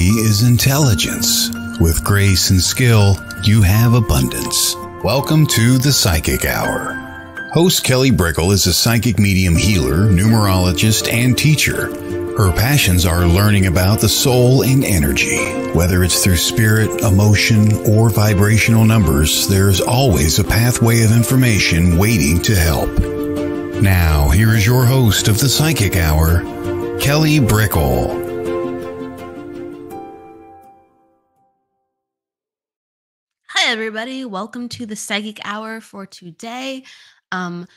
Energy is intelligence. With grace and skill, you have abundance. Welcome to the Psychic Hour. Host Kelly Brickel is a psychic medium healer, numerologist, and teacher. Her passions are learning about the soul and energy. Whether it's through spirit, emotion, or vibrational numbers, there's always a pathway of information waiting to help. Now, here is your host of the Psychic Hour, Kelly Brickel. Hi, everybody. Welcome to the Psychic Hour for today. On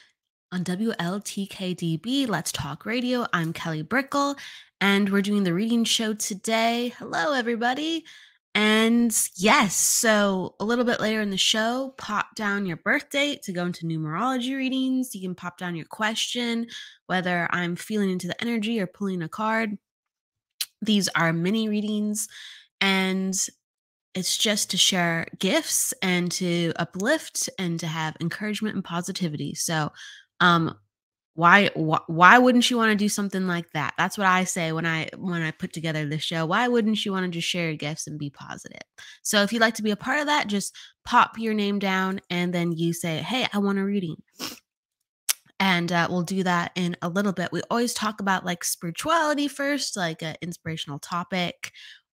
WLTKDB, Let's Talk Radio. I'm Kelly Brickel, and we're doing the reading show today. Hello, everybody. And yes, so a little bit later in the show, pop down your birth date to go into numerology readings. You can pop down your question, whether I'm feeling into the energy or pulling a card. These are mini readings, and it's just to share gifts and to uplift and to have encouragement and positivity. So, why wouldn't you want to do something like that? That's what I say when I put together the show. Why wouldn't you want to just share your gifts and be positive? So if you'd like to be a part of that, just pop your name down and then you say, "Hey, I want a reading." And we'll do that in a little bit. We always talk about like spirituality first, like an inspirational topic.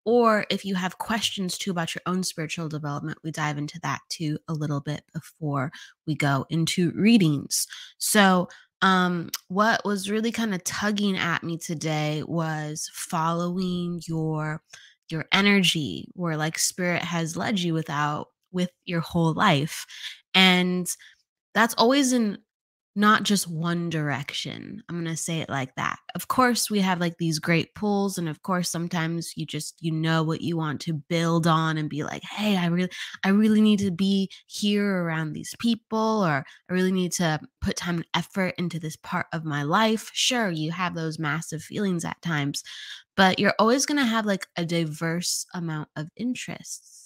Or if you have questions too about your own spiritual development, we dive into that too a little bit before we go into readings. So what was really kind of tugging at me today was following your energy, where like spirit has led you with your whole life. And that's always in not just one direction. I'm going to say it like that. Of course, we have like these great pulls. And of course, sometimes you know what you want to build on and be like, hey, I really need to be here around these people, or I really need to put time and effort into this part of my life. Sure, you have those massive feelings at times, but you're always going to have like a diverse amount of interests.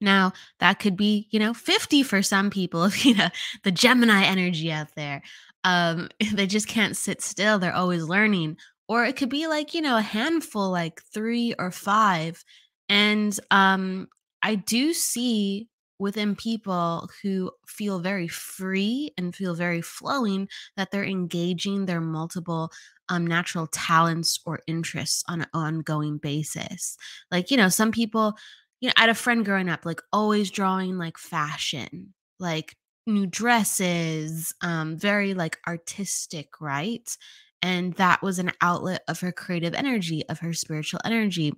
Now, that could be, 50 for some people, the Gemini energy out there. They just can't sit still. They're always learning. Or it could be like, a handful, like 3 or 5. And I do see within people who feel very free and feel very flowing that they're engaging their multiple natural talents or interests on an ongoing basis. Like, some people, I had a friend growing up, like always drawing like fashion, like new dresses, very like artistic, right? And that was an outlet of her creative energy, of her spiritual energy.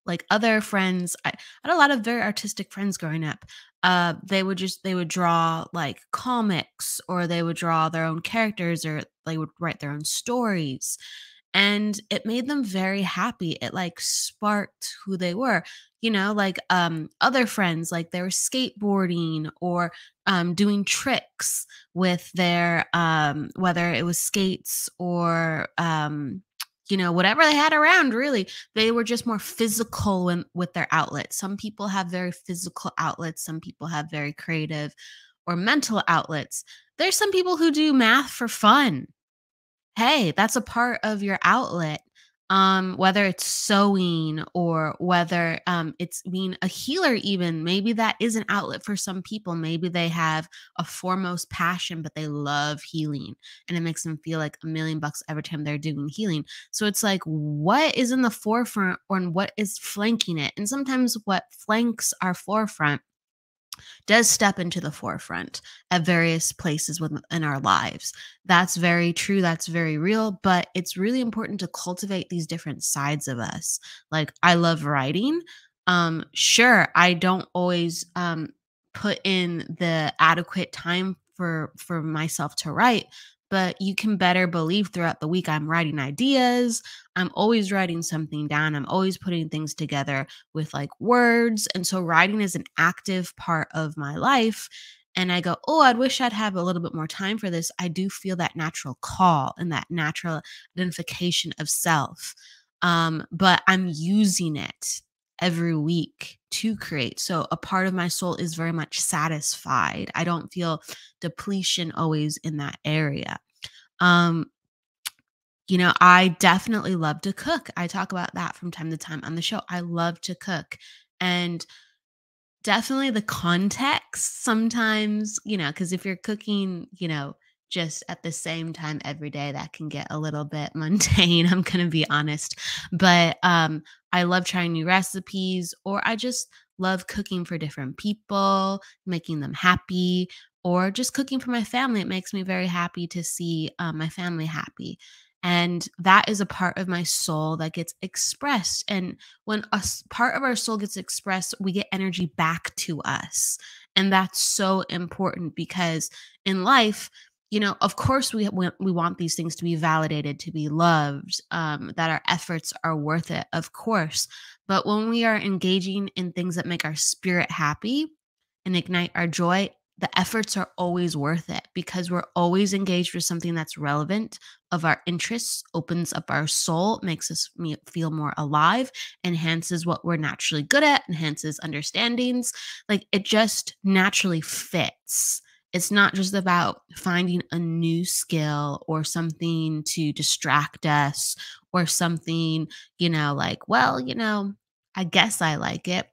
Like other friends, I had a lot of very artistic friends growing up. They would draw like comics, or they would draw their own characters, or they would write their own stories. And it made them very happy. It like sparked who they were. Like other friends, like they were skateboarding or doing tricks with their whether it was skates or whatever they had around. Really, they were just more physical with their outlets. Some people have very physical outlets, some people have very creative or mental outlets. There's some people who do math for fun. Hey, that's a part of your outlet. Whether it's sewing or whether it's being a healer, even maybe that is an outlet for some people. Maybe they have a foremost passion, but they love healing, and it makes them feel like $1,000,000 every time they're doing healing. So it's like, what is in the forefront or what is flanking it? And sometimes what flanks our forefront does step into the forefront at various places within our lives. That's very true. That's very real. But it's really important to cultivate these different sides of us. Like, I love writing. Sure, I don't always put in the adequate time for myself to write, but you can better believe throughout the week I'm writing ideas. I'm always writing something down. I'm always putting things together with like words. And so writing is an active part of my life. And I go, oh, I wish I'd have a little bit more time for this. I do feel that natural call and that natural identification of self. But I'm using it every week to create. So a part of my soul is very much satisfied. I don't feel depletion always in that area. I definitely love to cook. I talk about that from time to time on the show. I love to cook. And definitely the context sometimes, because if you're cooking, just at the same time every day, that can get a little bit mundane. I'm going to be honest. But I love trying new recipes, or I just love cooking for different people, making them happy, or just cooking for my family. It makes me very happy to see my family happy. And that is a part of my soul that gets expressed. And when part of our soul gets expressed, we get energy back to us. And that's so important because in life, of course, we want these things to be validated, to be loved, that our efforts are worth it, of course. But when we are engaging in things that make our spirit happy and ignite our joy, the efforts are always worth it because we're always engaged with something that's relevant, of our interests, opens up our soul, makes us feel more alive, enhances what we're naturally good at, enhances understandings. Like it just naturally fits. It's not just about finding a new skill or something to distract us or something, I guess I like it.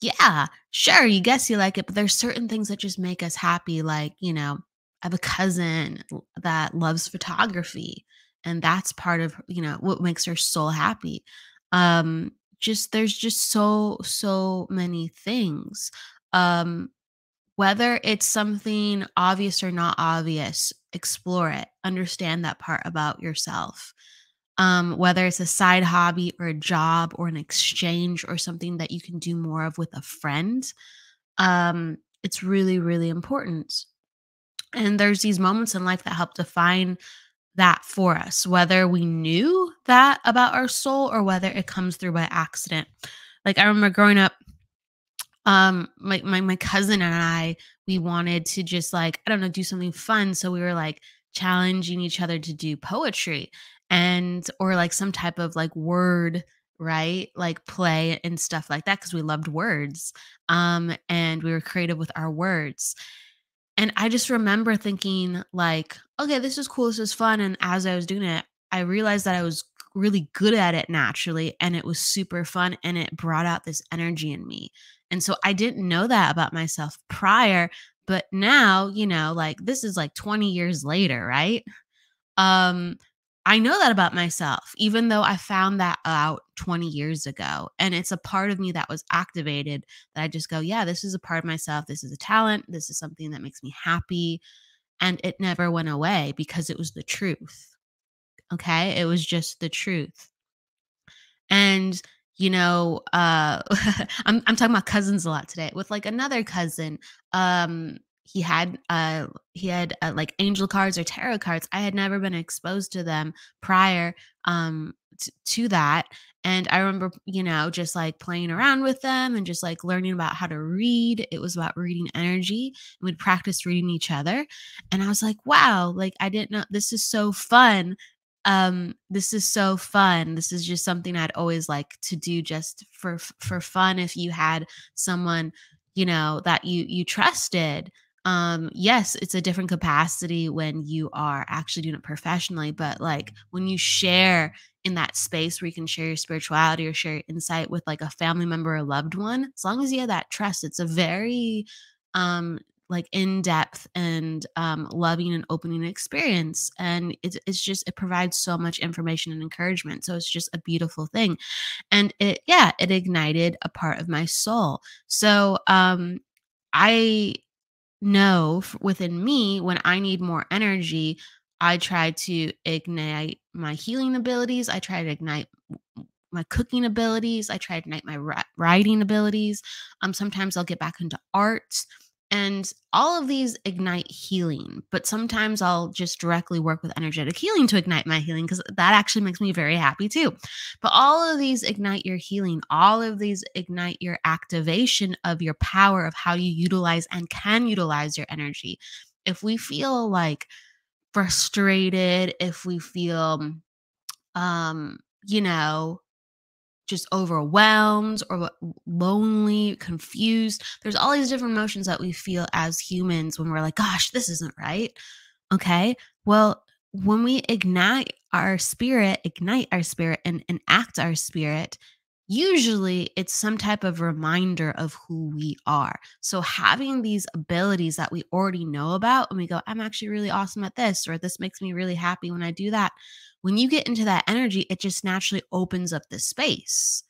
Yeah, sure, you guess you like it, but there's certain things that just make us happy, like, I have a cousin that loves photography, and that's part of, what makes her soul happy. Just there's just so many things. Um, Whether it's something obvious or not obvious, explore it. Understand that part about yourself. Whether it's a side hobby or a job or an exchange or something that you can do more of with a friend, it's really, really important. And there's these moments in life that help define that for us, whether we knew that about our soul or whether it comes through by accident. Like I remember growing up, my cousin and I, we wanted to just like, I don't know, do something fun. So we were like challenging each other to do poetry and or like some type of like word, right? Like play and stuff like that because we loved words. And we were creative with our words. And I just remember thinking like, okay, this is cool, this is fun. And as I was doing it, I realized that I was really good at it naturally and it was super fun and it brought out this energy in me. And so I didn't know that about myself prior, but now, like this is like 20 years later, right? Um, I know that about myself, even though I found that out 20 years ago. And it's a part of me that was activated that I just go, yeah, this is a part of myself. This is a talent. This is something that makes me happy. And it never went away because it was the truth. Okay. It was just the truth. And, I'm talking about cousins a lot today with like another cousin. Um, he had like angel cards or tarot cards. I had never been exposed to them prior to that. And I remember, just like playing around with them and just like learning about how to read. It was about reading energy. And we'd practice reading each other. And I was like, wow, like I didn't know this is so fun. This is so fun. This is just something I'd always like to do just for fun. If you had someone, that you trusted. Yes, it's a different capacity when you are actually doing it professionally, but like when you share in that space where you can share your spirituality or share your insight with like a family member or loved one, as long as you have that trust, it's a very um like in-depth and loving and opening experience, and it provides so much information and encouragement, so it's just a beautiful thing. And it ignited a part of my soul. So I know within me, when I need more energy, I try to ignite my healing abilities. I try to ignite my cooking abilities. I try to ignite my writing abilities. Sometimes I'll get back into art. And all of these ignite healing, but sometimes I'll just directly work with energetic healing to ignite my healing because that actually makes me very happy too. But all of these ignite your healing, all of these ignite your activation of your power of how you utilize and can utilize your energy. If we feel like frustrated, if we feel, um, you know, just overwhelmed or lonely, confused. There's all these different emotions that we feel as humans when we're like, gosh, this isn't right. Okay. Well, when we ignite our spirit and enact our spirit, usually it's some type of reminder of who we are. So having these abilities that we already know about and we go, I'm actually really awesome at this, or this makes me really happy when I do that. When you get into that energy, it just naturally opens up the space.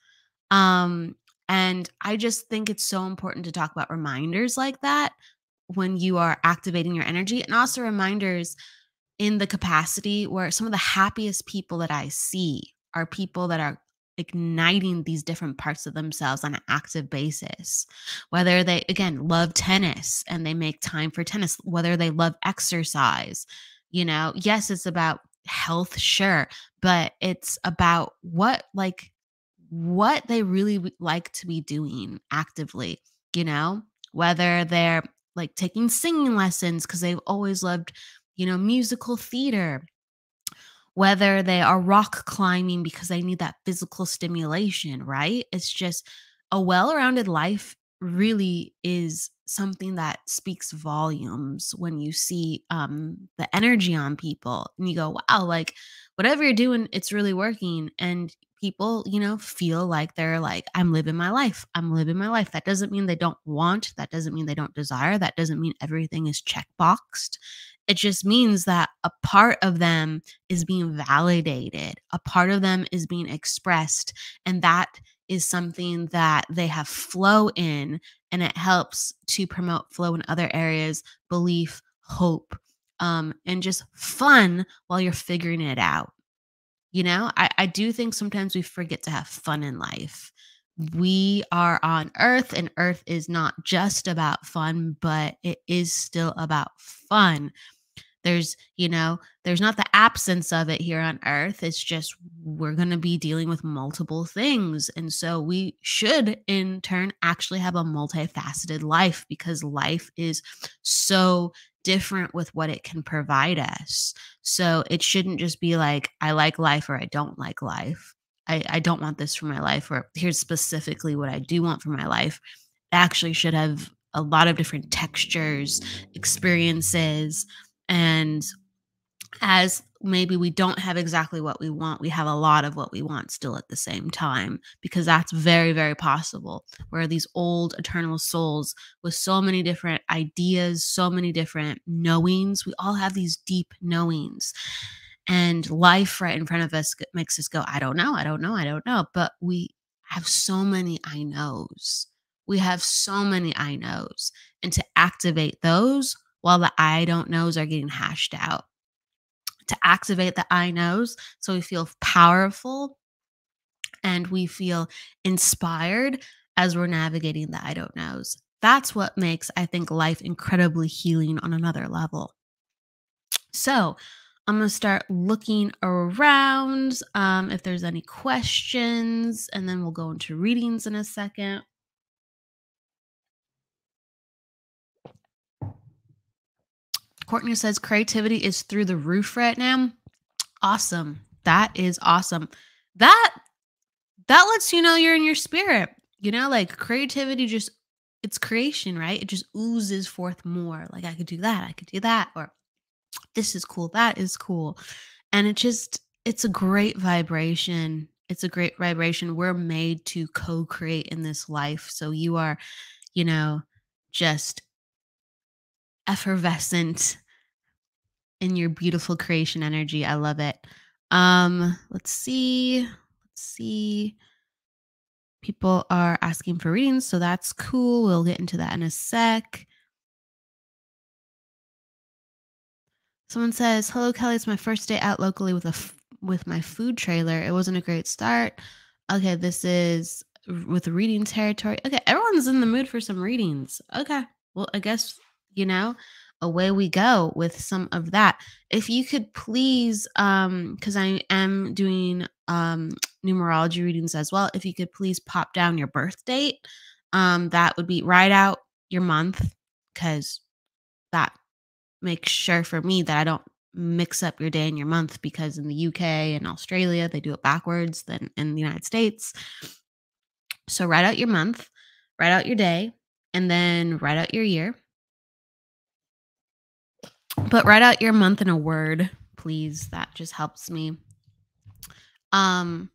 Um, and I just think it's so important to talk about reminders like that when you are activating your energy, and also reminders in the capacity where some of the happiest people that I see are people that are igniting these different parts of themselves on an active basis. Whether they, again, love tennis and they make time for tennis, whether they love exercise, yes, it's about health, sure, but it's about what they really like to be doing actively, you know, whether they're like taking singing lessons because they've always loved, musical theater, whether they are rock climbing because they need that physical stimulation, right? It's just a well rounded life really is something that speaks volumes when you see the energy on people and you go, wow, like whatever you're doing, it's really working. And people, feel like they're like, I'm living my life. I'm living my life. That doesn't mean they don't want, that doesn't mean they don't desire, that doesn't mean everything is checkboxed. It just means that a part of them is being validated, a part of them is being expressed, and that is something that they have flow in, and it helps to promote flow in other areas, belief, hope, and just fun while you're figuring it out. I do think sometimes we forget to have fun in life. We are on Earth, and Earth is not just about fun, but it is still about fun. There's not the absence of it here on Earth. It's just we're going to be dealing with multiple things. And so we should, in turn, actually have a multifaceted life because life is so different with what it can provide us. So it shouldn't just be like, I like life or I don't like life. I don't want this for my life, or here's specifically what I do want for my life. It actually should have a lot of different textures, experiences, and as maybe we don't have exactly what we want, we have a lot of what we want still at the same time, because that's very, very possible. Where these old eternal souls with so many different ideas, so many different knowings, we all have these deep knowings. And life right in front of us makes us go, I don't know, I don't know, I don't know. But we have so many I knows. We have so many I knows. And to activate those while the I don't knows are getting hashed out, to activate the I knows so we feel powerful and we feel inspired as we're navigating the I don't knows. That's what makes, I think, life incredibly healing on another level. So I'm going to start looking around if there's any questions, and then we'll go into readings in a second. Courtney says creativity is through the roof right now. Awesome. That is awesome. That lets you know you're in your spirit. Like creativity just, it's creation, right? It just oozes forth more. Like I could do that, or this is cool, that is cool. And it's a great vibration. It's a great vibration. We're made to co-create in this life. So you are, just effervescent in your beautiful creation energy. I love it. Let's see. People are asking for readings, so that's cool. We'll get into that in a sec. Someone says, "Hello, Kelly. It's my first day out locally with my food trailer. It wasn't a great start." Okay, this is with reading territory. Okay, everyone's in the mood for some readings. Okay, well, I guess away we go with some of that. If you could please, because I am doing numerology readings as well. If you could please pop down your birth date, that would be, write out your month, because that makes sure for me that I don't mix up your day and your month, because in the UK and Australia, they do it backwards than in the United States. So write out your month, write out your day, and then write out your year. But write out your month in a word, please. That just helps me. And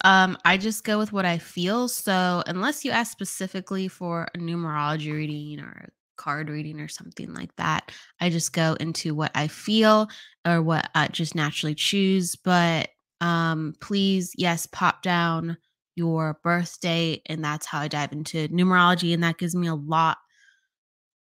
I just go with what I feel. So unless you ask specifically for a numerology reading or a card reading or something like that, I just go into what I feel or what I just naturally choose. But please, yes, pop down your birth date, and that's how I dive into numerology, and that gives me a lot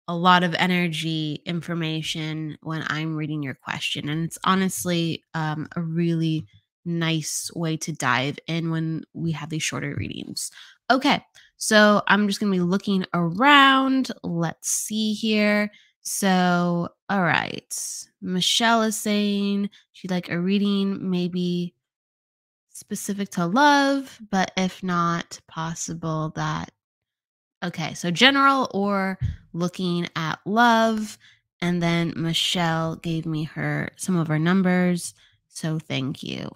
of energy information when I'm reading your question. And it's honestly a really nice way to dive in when we have these shorter readings. Okay, so I'm just going to be looking around. Let's see here. So, all right. Michelle is saying she'd like a reading, maybe specific to love, but if not possible, that okay, so general or looking at love. And then Michelle gave me some of her numbers. So thank you.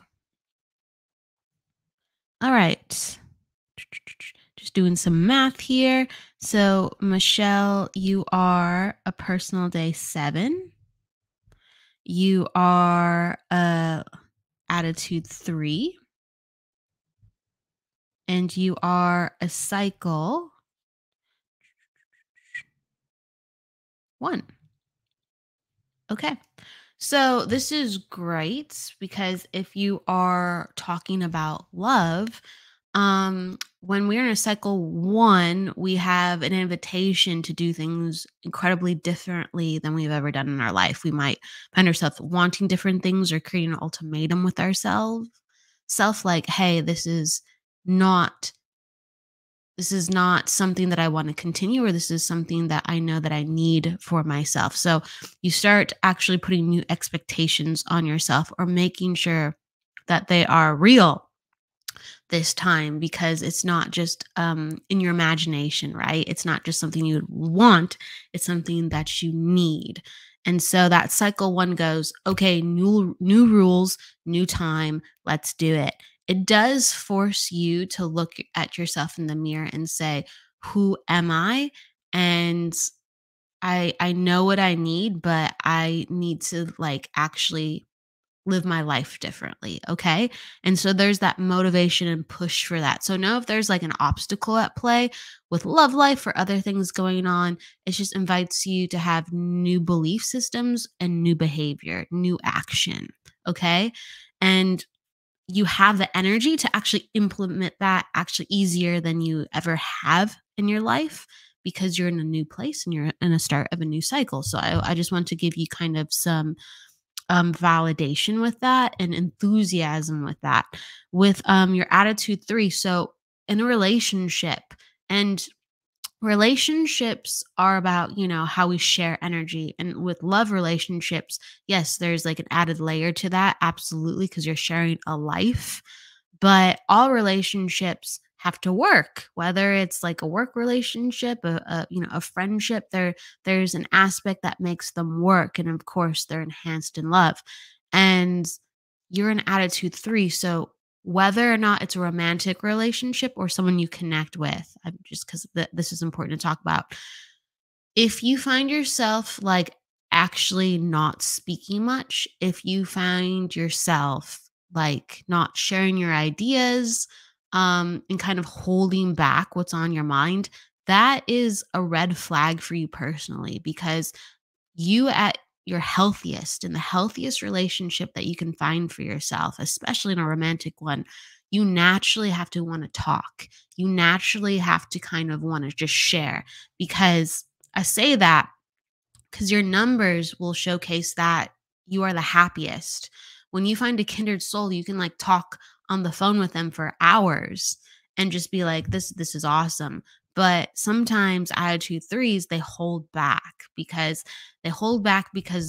All right. Just doing some math here. So Michelle, you are a personal day 7. You are a attitude 3. And you are a cycle 1. Okay. So this is great because if you are talking about love, when we're in a cycle 1, we have an invitation to do things incredibly differently than we've ever done in our life. We might find ourselves wanting different things or creating an ultimatum with ourselves. Self like, hey, not this is not something that I want to continue, or this is something that I know that I need for myself. So you start actually putting new expectations on yourself or making sure that they are real this time, because it's not just in your imagination, right? It's not just something you want, it's something that you need. And so that cycle 1 goes, okay, new rules, new time, let's do it. It does force you to look at yourself in the mirror and say, who am I? And I know what I need, but I need to like actually live my life differently. Okay. And so there's that motivation and push for that. So know if there's like an obstacle at play with love life or other things going on, it just invites you to have new belief systems and new behavior, new action. Okay. And you have the energy to actually implement that actually easier than you ever have in your life, because you're in a new place and you're in a start of a new cycle. So I just want to give you kind of some validation with that and enthusiasm with that. With your attitude 3, so in a relationship, and relationships are about, how we share energy. And with love relationships, yes, there's like an added layer to that, absolutely, because you're sharing a life. But all relationships have to work, whether it's like a work relationship, a friendship. There's an aspect that makes them work, and of course they're enhanced in love. And you're an attitude 3, so whether or not it's a romantic relationship or someone you connect with, just because this is important to talk about. If you find yourself like actually not speaking much, if you find yourself like not sharing your ideas, and kind of holding back what's on your mind, that is a red flag for you personally, because you at your healthiest, in the healthiest relationship that you can find for yourself, especially in a romantic one, you naturally have to want to talk. You naturally have to kind of want to just share, because I say that because your numbers will showcase that you are the happiest. When you find a kindred soul, you can like talk on the phone with them for hours and just be like, this is awesome. But sometimes attitude 3s, they hold back because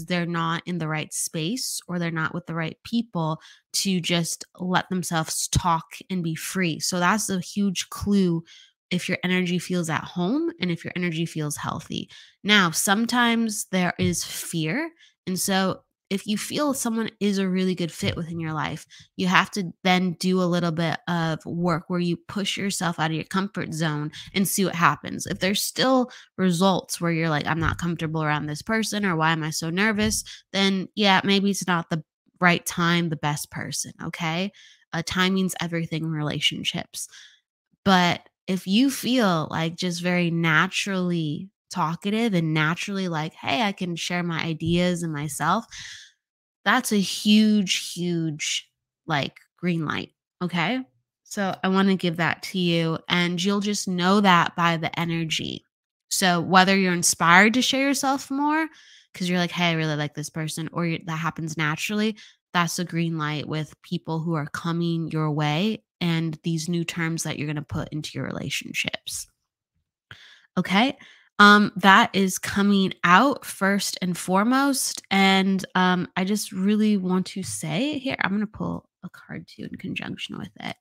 they're not in the right space, or they're not with the right people to just let themselves talk and be free. So that's a huge clue if your energy feels at home and if your energy feels healthy. Now, sometimes there is fear. And so if you feel someone is a really good fit within your life, you have to then do a little bit of work where you push yourself out of your comfort zone and see what happens. If there's still results where you're like, I'm not comfortable around this person, or why am I so nervous? Then, yeah, maybe it's not the right time, the best person. Okay. Time means everything in relationships. But if you feel like just very naturally talkative and naturally like, hey, I can share my ideas and myself, that's a huge, huge like green light. Okay. So I want to give that to you, and you'll just know that by the energy. So whether you're inspired to share yourself more because you're like, hey, I really like this person, or that happens naturally, that's a green light with people who are coming your way and these new terms that you're going to put into your relationships. Okay. That is coming out first and foremost. And I just really want to say here, I'm going to pull a card too in conjunction with it.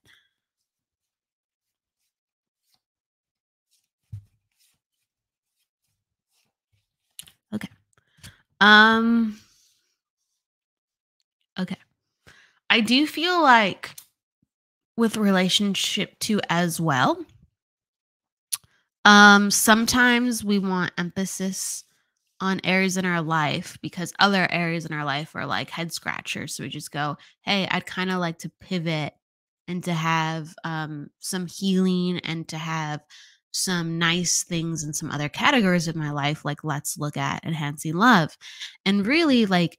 Okay. Um, okay. I do feel like with relationship too as well. Sometimes we want emphasis on areas in our life because other areas in our life are like head scratchers. So we just go, hey, I'd kind of like to pivot and to have some healing and to have some nice things in some other categories of my life. Like, let's look at enhancing love. And really, like,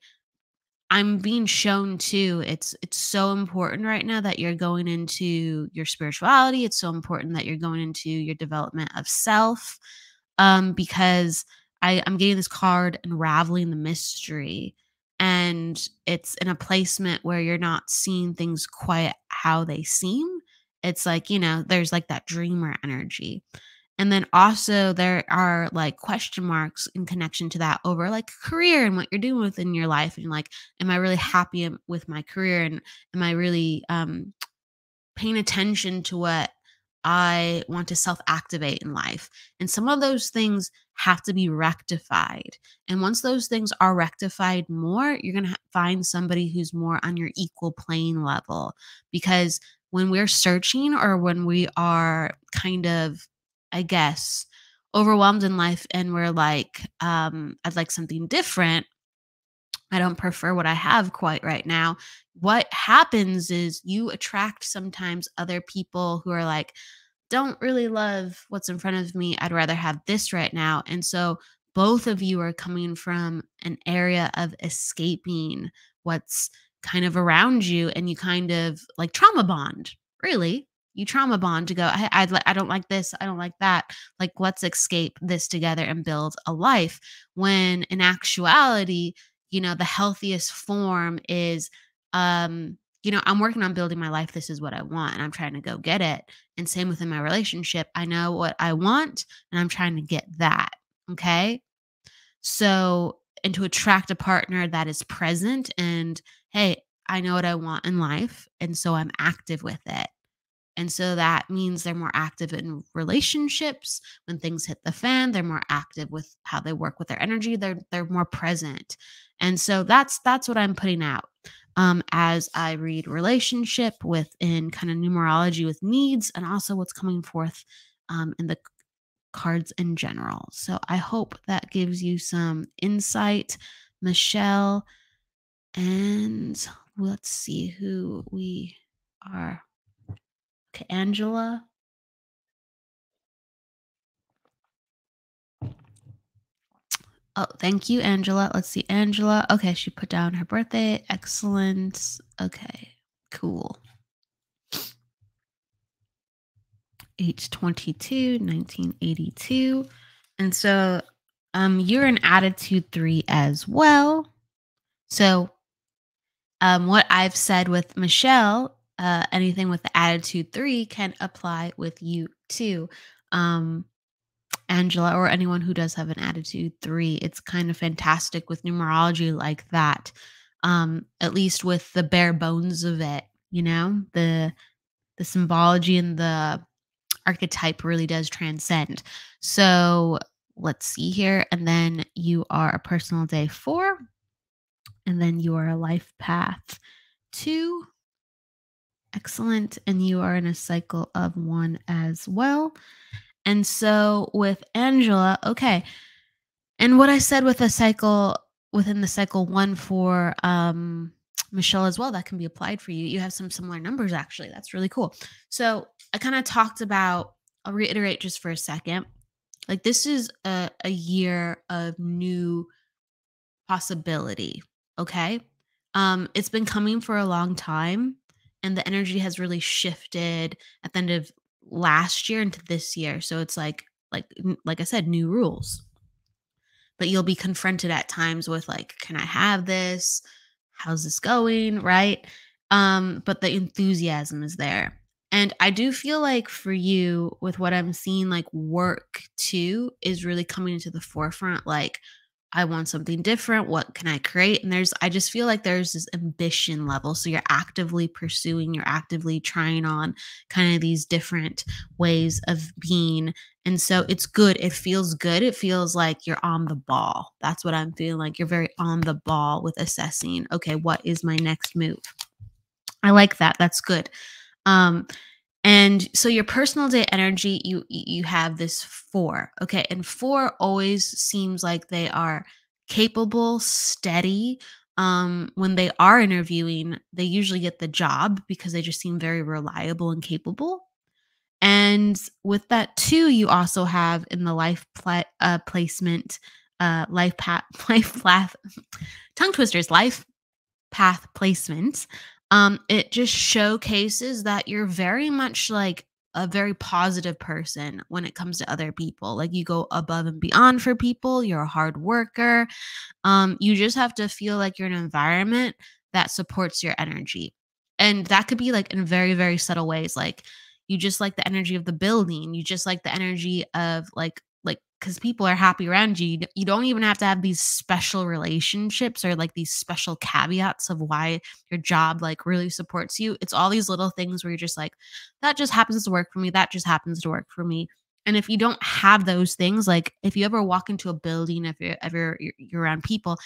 I'm being shown too, it's so important right now that you're going into your spirituality. It's so important that you're going into your development of self. Because I'm getting this card unraveling the mystery. And it's in a placement where you're not seeing things quite how they seem. It's like, there's like that dreamer energy. And then also there are like question marks in connection to that over like career and what you're doing within your life. And like, am I really happy with my career? And am I really paying attention to what I want to self activate in life? And some of those things have to be rectified. And once those things are rectified more, you're going to find somebody who's more on your equal plane level. Because when we're searching, or when we are kind of, I guess, overwhelmed in life and we're like, I'd like something different, I don't prefer what I have quite right now. What happens is you attract sometimes other people who are like, don't really love what's in front of me. I'd rather have this right now. And so both of you are coming from an area of escaping what's kind of around you, and you kind of like trauma bond, really. You trauma bond to go, I don't like this. I don't like that. Like, let's escape this together and build a life. When in actuality, the healthiest form is, I'm working on building my life. This is what I want, and I'm trying to go get it. And same within my relationship. I know what I want, and I'm trying to get that. Okay. So, and to attract a partner that is present and, hey, I know what I want in life. And so I'm active with it. And so that means they're more active in relationships. When things hit the fan, they're more active with how they work with their energy. They're more present. And so that's what I'm putting out. As I read relationship within kind of numerology with needs, and also what's coming forth in the cards in general. So I hope that gives you some insight, Michelle. And let's see who we are. Okay, Angela. Oh, thank you, Angela. Let's see, Angela. Okay, she put down her birthday. Excellent. Okay, cool. 8/22, 1982. And so you're an attitude 3 as well. So what I've said with Michelle, anything with the attitude 3 can apply with you too. Angela, or anyone who does have an attitude 3. It's kind of fantastic with numerology like that. At least with the bare bones of it, the symbology and the archetype really does transcend. So let's see here. And then you are a personal day 4. And then you are a life path 2. Excellent. And you are in a cycle of 1 as well. And so with Angela, okay. And what I said with a cycle within the cycle 1 for Michelle as well, that can be applied for you. You have some similar numbers actually. That's really cool. So I kind of talked about, I'll reiterate just for a second. Like this is a year of new possibility. Okay. It's been coming for a long time, and the energy has really shifted at the end of last year into this year. So it's like I said, new rules. But you'll be confronted at times with like, can I have this? How's this going? Right. But the enthusiasm is there. And I do feel like for you, with what I'm seeing, like work too is really coming to the forefront. Like, I want something different. What can I create? And I just feel like there's this ambition level. So you're actively pursuing, you're actively trying on kind of these different ways of being. And so it's good. It feels good. It feels like you're on the ball. That's what I'm feeling like. You're very on the ball with assessing, okay, what is my next move? I like that. That's good. And so your personal day energy, you have this 4. Okay. And 4 always seems like they are capable, steady. When they are interviewing, they usually get the job because they just seem very reliable and capable. And with that too, you also have in the placement, life path, life path, tongue twisters, life path placement. It just showcases that you're very much like a very positive person when it comes to other people. Like you go above and beyond for people. You're a hard worker. You just have to feel like you're in an environment that supports your energy. And that could be like in very, very subtle ways. Like you just like the energy of the building. You just like the energy of like because people are happy around you. You don't even have to have these special relationships or like these special caveats of why your job like really supports you. It's all these little things where you're just like, that just happens to work for me. That just happens to work for me. And if you don't have those things, like if you ever walk into a building, if you're around people,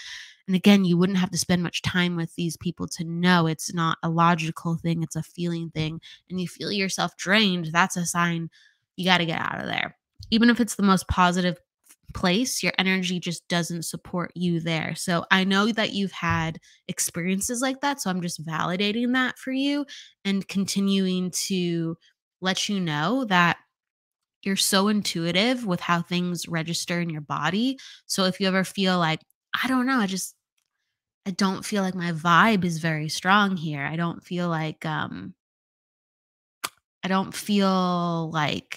and again, you wouldn't have to spend much time with these people to know it's not a logical thing, it's a feeling thing, and you feel yourself drained, that's a sign you got to get out of there. Even if it's the most positive place, your energy just doesn't support you there. So I know that you've had experiences like that. So I'm just validating that for you and continuing to let you know that you're so intuitive with how things register in your body. So if you ever feel like, I don't know, I don't feel like my vibe is very strong here. I don't feel like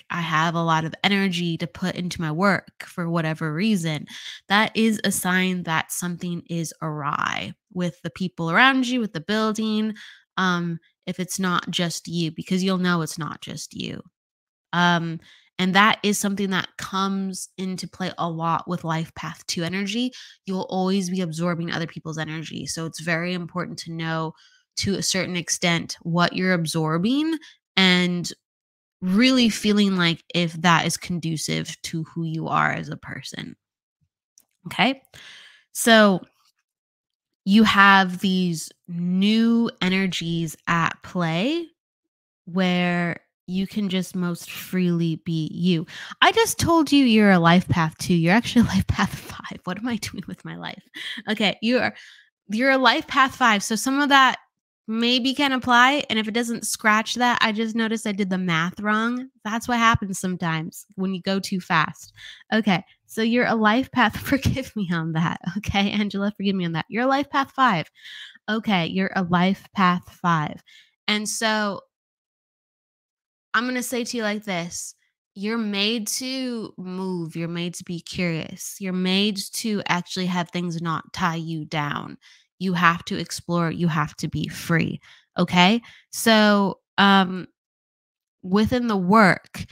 I have a lot of energy to put into my work for whatever reason. That is a sign that something is awry with the people around you, with the building. If it's not just you, because you'll know it's not just you. Um, and that is something that comes into play a lot with life path 2 energy. You'll always be absorbing other people's energy. So it's very important to know to a certain extent what you're absorbing and really feeling like if that is conducive to who you are as a person. Okay. So you have these new energies at play where you can just most freely be you. I just told you you're a life path 2. You're actually a life path 5. What am I doing with my life? Okay, you're a life path 5. So some of that maybe can apply, and if it doesn't scratch that, I just noticed I did the math wrong. That's what happens sometimes when you go too fast. Okay, so you're a life path. Forgive me on that. Okay, Angela, forgive me on that. You're a life path 5. Okay, you're a life path 5. And so I'm going to say to you like this. You're made to move. You're made to be curious. You're made to actually have things not tie you down. You have to explore. You have to be free. Okay. So, within the work,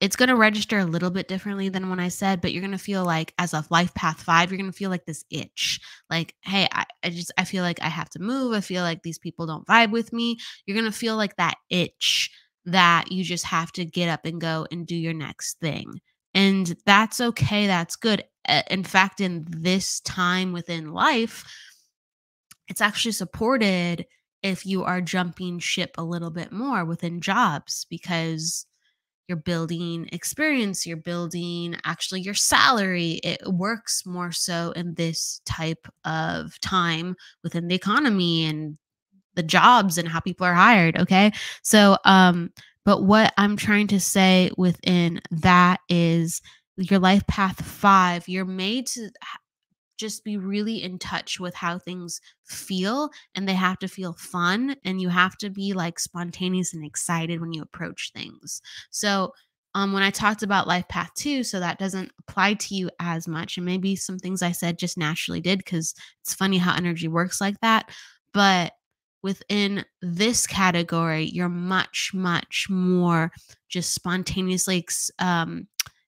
it's going to register a little bit differently than when I said, but you're going to feel like as a life path 5, you're going to feel like this itch. Like, hey, I feel like I have to move. I feel like these people don't vibe with me. You're going to feel like that itch that you just have to get up and go and do your next thing. And that's okay. That's good. In fact, in this time within life, it's actually supported if you are jumping ship a little bit more within jobs, because you're building experience, you're building actually your salary. It works more so in this type of time within the economy and the jobs and how people are hired. Okay. So, but what I'm trying to say within that is your life path 5, you're made to just be really in touch with how things feel, and they have to feel fun, and you have to be like spontaneous and excited when you approach things. So when I talked about life path 2, so that doesn't apply to you as much, and maybe some things I said just naturally did, because it's funny how energy works like that. But within this category, you're much more just spontaneously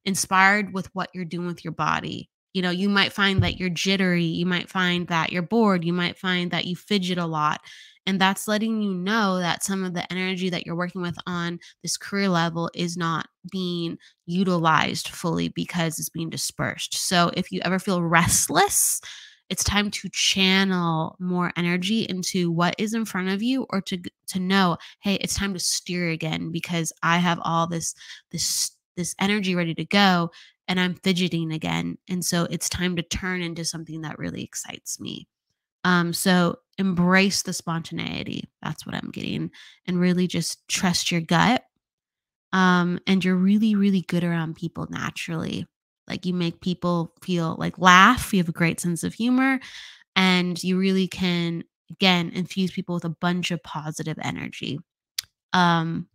inspired with what you're doing with your body. You know, you might find that you're jittery, you might find that you're bored, you might find that you fidget a lot. And that's letting you know that some of the energy that you're working with on this career level is not being utilized fully because it's being dispersed. So if you ever feel restless, it's time to channel more energy into what is in front of you, or to know, hey, it's time to steer again, because I have all this energy ready to go, and I'm fidgeting again. And so it's time to turn into something that really excites me. So embrace the spontaneity. That's what I'm getting. And really just trust your gut. And you're really good around people naturally. Like, you make people feel like laugh. You have a great sense of humor, and you really can, again, infuse people with a bunch of positive energy. Um,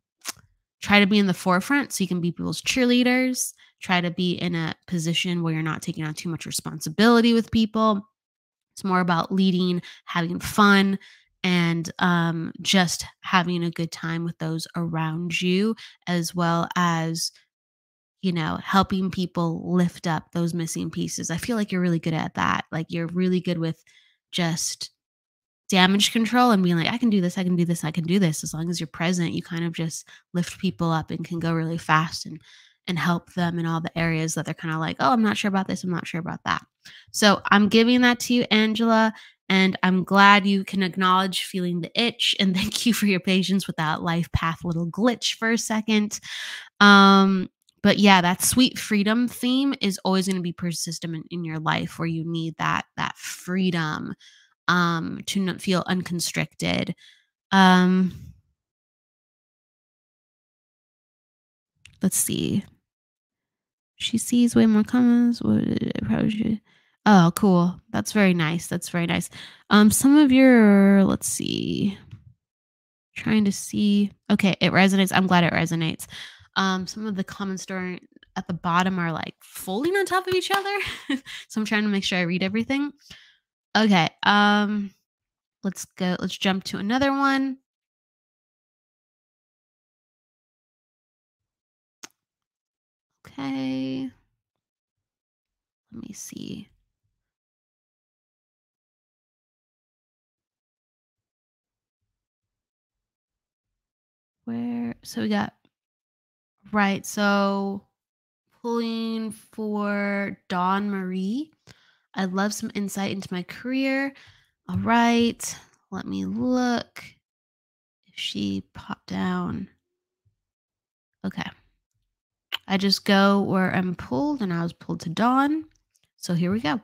Try to be in the forefront so you can be people's cheerleaders. Try to be in a position where you're not taking on too much responsibility with people. It's more about leading, having fun, and just having a good time with those around you, as well as, helping people lift up those missing pieces. I feel like you're really good at that. Like, you're really good with just damage control and being like, I can do this, I can do this, I can do this. As long as you're present, you kind of just lift people up and can go really fast and help them in all the areas that they're kind of like, oh, I'm not sure about this, I'm not sure about that. So I'm giving that to you, Angela, and I'm glad you can acknowledge feeling the itch, and thank you for your patience with that life path little glitch for a second. Um, but yeah, that sweet freedom theme is always going to be persistent in your life, where you need that freedom to not feel unconstricted. Um, let's see. She sees way more comments. How she? Oh, cool. That's very nice. That's very nice. Some of your, let's see. Trying to see. Okay, it resonates. I'm glad it resonates. Some of the comments during at the bottom are like folding on top of each other. So I'm trying to make sure I read everything. Okay. Let's go. Let's jump to another one. Okay. Let me see. Where so we got right. So pulling for Dawn Marie. I'd love some insight into my career. All right. Let me look if she popped down. Okay. I just go where I'm pulled, and I was pulled to Dawn. So here we go.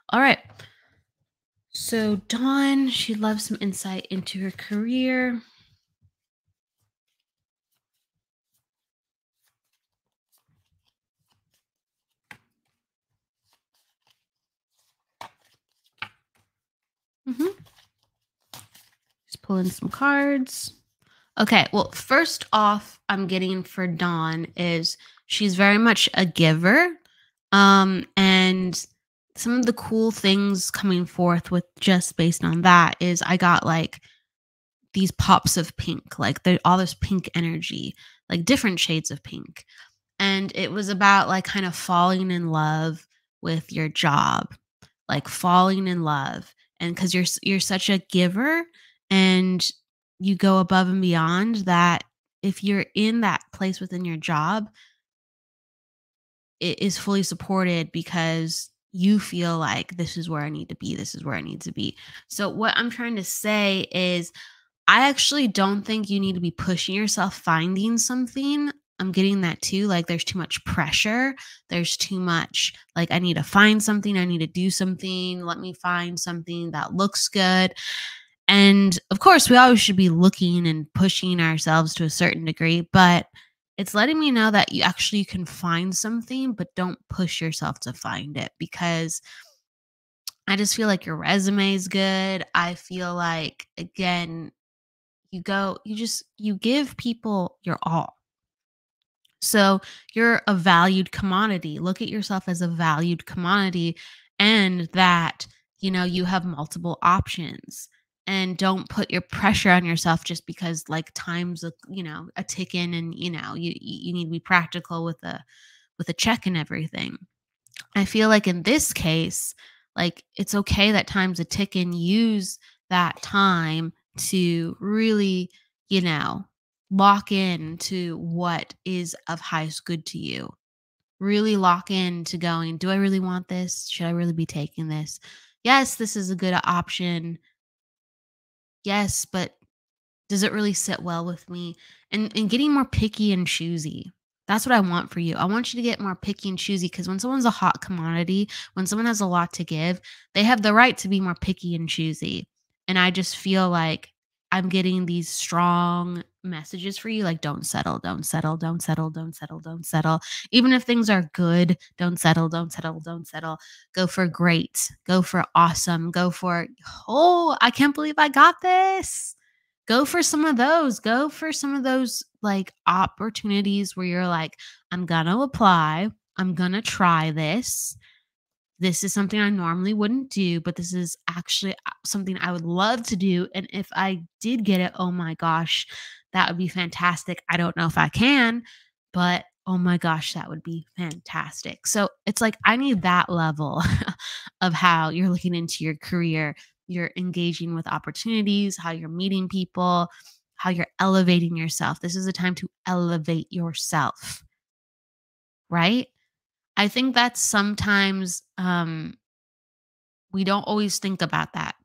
All right. So Dawn, she loves some insight into her career. Just pulling some cards. Okay, well, first off, I'm getting for Dawn is she's very much a giver. And some of the cool things coming forth with just based on that is I got like these pops of pink, like all this pink energy, like different shades of pink. And it was about like kind of falling in love with your job, like falling in love. And because you're such a giver, and you go above and beyond that, if you're in that place within your job, it is fully supported because you feel like this is where I need to be. This is where I need to be. So, what I'm trying to say is, I actually don't think you need to be pushing yourself finding something. I'm getting that too. Like, there's too much pressure. There's too much, like, I need to find something. I need to do something. Let me find something that looks good. And of course, we always should be looking and pushing ourselves to a certain degree, but it's letting me know that you actually can find something, but don't push yourself to find it, because I just feel like your resume is good. I feel like, again, you give people your all. So you're a valued commodity. Look at yourself as a valued commodity, and that, you have multiple options. And don't put your pressure on yourself just because, like, time's a ticking, and you need to be practical with a check and everything. I feel like in this case, like, it's okay that time's a ticking. Use that time to really, you know, lock in to what is of highest good to you. Really lock in to going, do I really want this? Should I really be taking this? Yes, this is a good option. Yes, but does it really sit well with me? And getting more picky and choosy. That's what I want for you. I want you to get more picky and choosy, because when someone's a hot commodity, when someone has a lot to give, they have the right to be more picky and choosy. And I just feel like I'm getting these strong messages for you, like, don't settle, don't settle, don't settle, don't settle, don't settle. Even if things are good, don't settle, don't settle, don't settle. Go for great, go for awesome, go for, oh, I can't believe I got this. Go for some of those. Go for some of those, like, opportunities where you're like, I'm going to apply. I'm going to try this. This is something I normally wouldn't do, but this is actually something I would love to do. And if I did get it, oh my gosh, that would be fantastic. I don't know if I can, but oh my gosh, that would be fantastic. So it's like, I need that level of how you're looking into your career, you're engaging with opportunities, how you're meeting people, how you're elevating yourself. This is a time to elevate yourself, right? I think that sometimes we don't always think about that.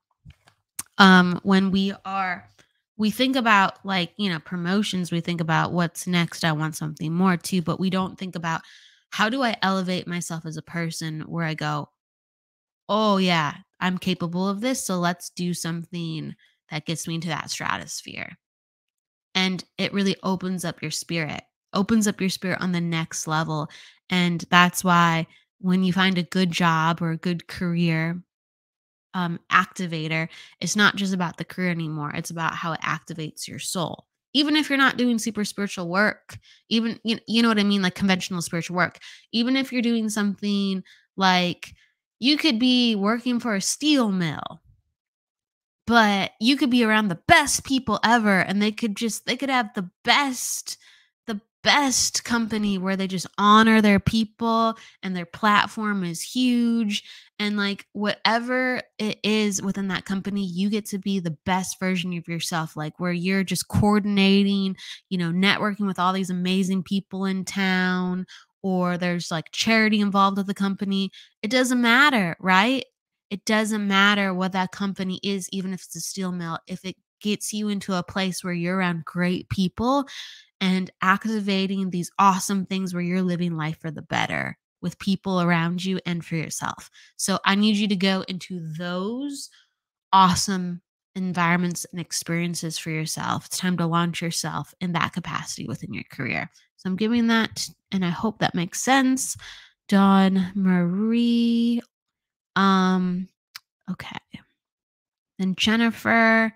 When we think about, like, promotions, we think about what's next. I want something more too, but we don't think about, how do I elevate myself as a person, where I go, oh yeah, I'm capable of this. So let's do something that gets me into that stratosphere. And it really opens up your spirit on the next level. And that's why, when you find a good job or a good career activator, it's not just about the career anymore. It's about how it activates your soul. Even if you're not doing super spiritual work, even, you know what I mean? Like conventional spiritual work, even if you're doing something like, you could be working for a steel mill, but you could be around the best people ever, and they could have the best company where they just honor their people, and their platform is huge, and, like, whatever it is within that company, you get to be the best version of yourself, like, where you're just coordinating, networking with all these amazing people in town, or there's, like, charity involved with the company. It doesn't matter, right? It doesn't matter what that company is, even if it's a steel mill. If it gets you into a place where you're around great people and activating these awesome things where you're living life for the better with people around you and for yourself. So I need you to go into those awesome environments and experiences for yourself. It's time to launch yourself in that capacity within your career. So I'm giving that, and I hope that makes sense. Dawn Marie. Um, Okay. Then Jennifer,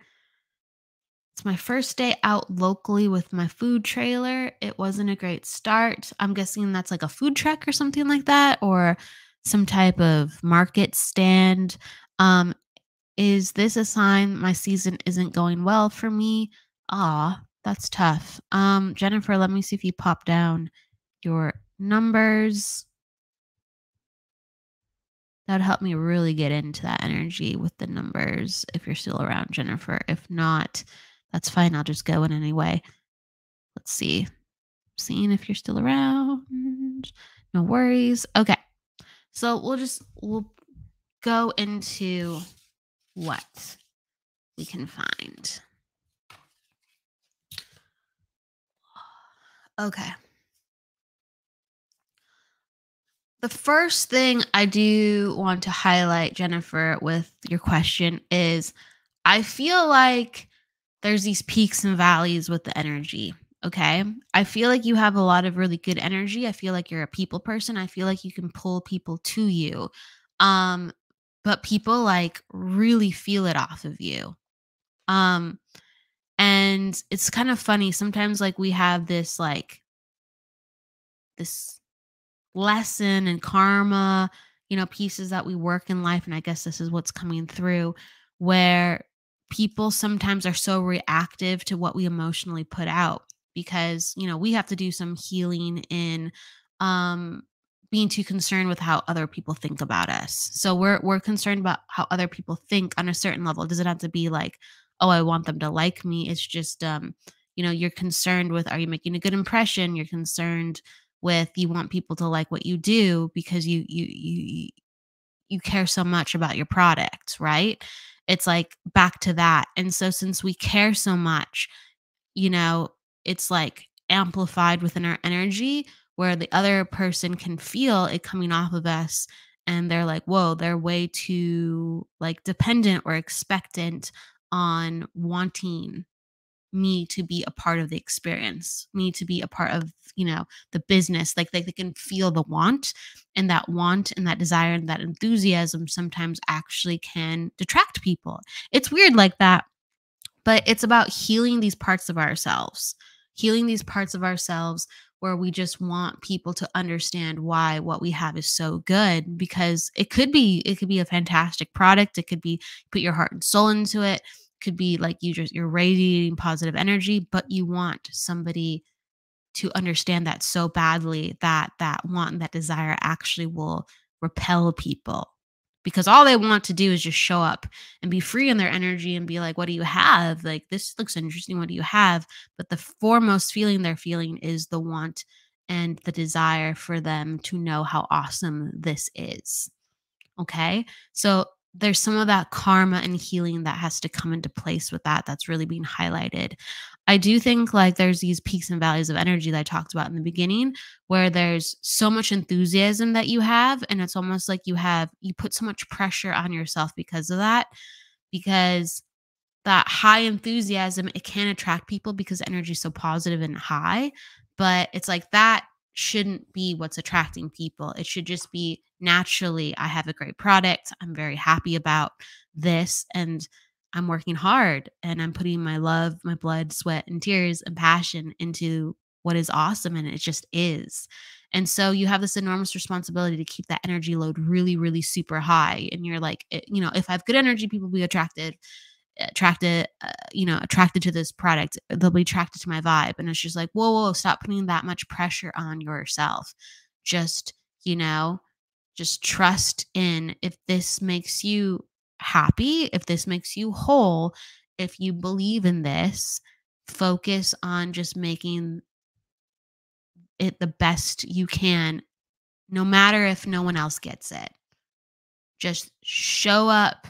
it's my first day out locally with my food trailer. It wasn't a great start. I'm guessing that's like a food truck or something like that, or some type of market stand. Um, is this a sign my season isn't going well for me? Ah, that's tough. Jennifer, let me see if you pop down your numbers. That'd help me really get into that energy with the numbers if you're still around, Jennifer. If not, that's fine. I'll just go in anyway. Let's see. Seeing if you're still around. No worries. Okay. So we'll go into what we can find. Okay. The first thing I do want to highlight, Jennifer, with your question is I feel like there's these peaks and valleys with the energy. Okay. I feel like you have a lot of really good energy. I feel like you're a people person. I feel like you can pull people to you. Um, but people like really feel it off of you. Um, and it's kind of funny. Sometimes like we have this lesson and karma, pieces that we work in life. And I guess this is what's coming through where people sometimes are so reactive to what we emotionally put out because, we have to do some healing in um being too concerned with how other people think about us. So we're concerned about how other people think on a certain level. It doesn't have to be like, oh, I want them to like me. It's just you're concerned with, are you making a good impression? You're concerned with, you want people to like what you do because you care so much about your product, right? It's like back to that. And so since we care so much, you know, it's like amplified within our energy where the other person can feel it coming off of us, and they're like, whoa, they're way too like dependent or expectant on wanting me to be a part of the experience, me to be a part of, the business. Like they can feel the want and that desire and that enthusiasm sometimes actually can detract people. It's weird like that, but it's about healing these parts of ourselves, healing these parts of ourselves where we just want people to understand why what we have is so good, because it could be a fantastic product. It could be put your heart and soul into it. Could be like you're radiating positive energy, but you want somebody to understand that so badly that that want and that desire actually will repel people, because all they want to do is just show up and be free in their energy and be like, what do you have? Like, this looks interesting. What do you have? But the foremost feeling they're feeling is the want and the desire for them to know how awesome this is. Okay. So there's some of that karma and healing that has to come into place with that. That's really being highlighted. I do think like there's these peaks and valleys of energy that I talked about in the beginning, where there's so much enthusiasm that you have. And it's almost like you put so much pressure on yourself because of that, because that high enthusiasm, it can attract people because energy is so positive and high, but it's like that shouldn't be what's attracting people. It should just be naturally, I have a great product. I'm very happy about this, and I'm working hard and I'm putting my love, my blood, sweat, and tears and passion into what is awesome. And it just is. And so you have this enormous responsibility to keep that energy load really, really super high. And you're like, if I have good energy, people will be attracted to this product. They'll be attracted to my vibe. And it's just like, whoa, stop putting that much pressure on yourself. Just, just trust in, if this makes you happy, if this makes you whole, if you believe in this, focus on just making it the best you can, no matter if no one else gets it. Just show up,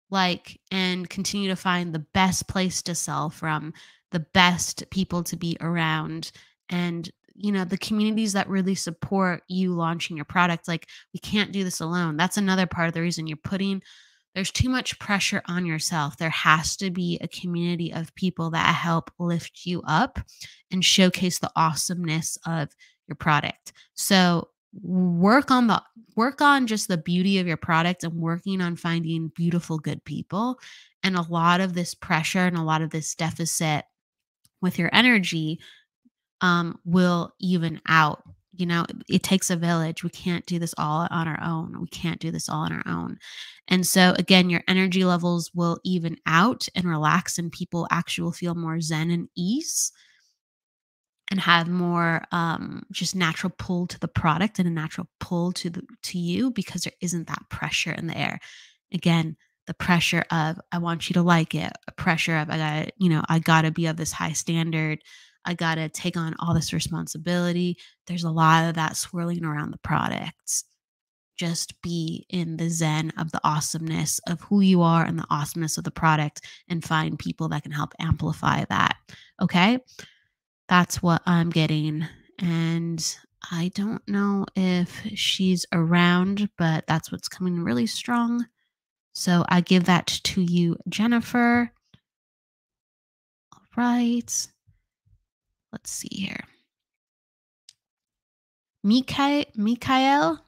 like, and continue to find the best place to sell from, the best people to be around, and the communities that really support you launching your product. Like, we can't do this alone. That's another part of the reason there's too much pressure on yourself. There has to be a community of people that help lift you up and showcase the awesomeness of your product. So work on just the beauty of your product and working on finding beautiful, good people. And a lot of this pressure and a lot of this deficit with your energy will even out. It takes a village. We can't do this all on our own. We can't do this all on our own. And so, again, your energy levels will even out and relax, and people actually will feel more zen and ease and have more just natural pull to the product and a natural pull to you, because there isn't that pressure in the air. Again, the pressure of, I want you to like it, a pressure of, I gotta be of this high standard. I gotta take on all this responsibility. There's a lot of that swirling around the products. just be in the zen of the awesomeness of who you are and the awesomeness of the product and find people that can help amplify that. Okay. That's what I'm getting. And I don't know if she's around, but that's what's coming really strong. So I give that to you, Jennifer. All right. Let's see here. Mikhail